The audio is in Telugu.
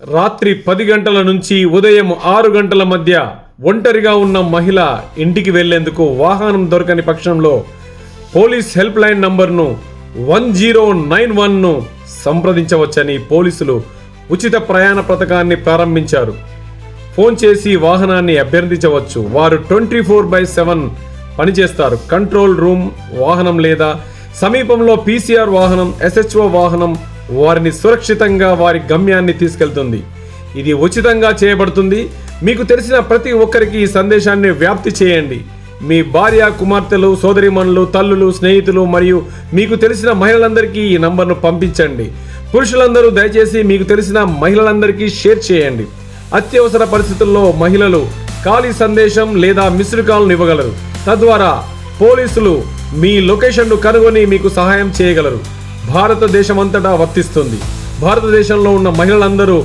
రాత్రి 10 గంటల నుంచి ఉదయం 6 గంటల మధ్య ఒంటరిగా ఉన్న మహిళ ఇంటికి వెళ్లేందుకు వాహనం దొరకని పక్షంలో పోలీస్ హెల్ప్ లైన్ నంబర్ను 1091ను సంప్రదించవచ్చని పోలీసులు ఉచిత ప్రయాణ పథకాన్ని ప్రారంభించారు. ఫోన్ చేసి వాహనాన్ని అభ్యర్థించవచ్చు. వారు 24/7 పనిచేస్తారు. కంట్రోల్ రూమ్ వాహనం లేదా సమీపంలో PCR వాహనం, SHO వాహనం వారిని సురక్షితంగా వారి గమ్యాన్ని తీసుకెళ్తుంది. ఇది ఉచితంగా చేయబడుతుంది. మీకు తెలిసిన ప్రతి ఒక్కరికి ఈ సందేశాన్ని వ్యాప్తి చేయండి. మీ భార్య, కుమార్తెలు, సోదరిమణులు, తల్లులు, స్నేహితులు మరియు మీకు తెలిసిన మహిళలందరికీ ఈ నంబర్ను పంపించండి. పురుషులందరూ దయచేసి మీకు తెలిసిన మహిళలందరికీ షేర్ చేయండి. అత్యవసర పరిస్థితుల్లో మహిళలు ఖాళీ సందేశం లేదా మిస్డ్ కాల్ను ఇవ్వగలరు. తద్వారా పోలీసులు మీ లొకేషన్ను కనుగొని మీకు సహాయం చేయగలరు. భారతదేశమంతటా వర్తిస్తుంది. భారతదేశంలో ఉన్న మహిళలందరూ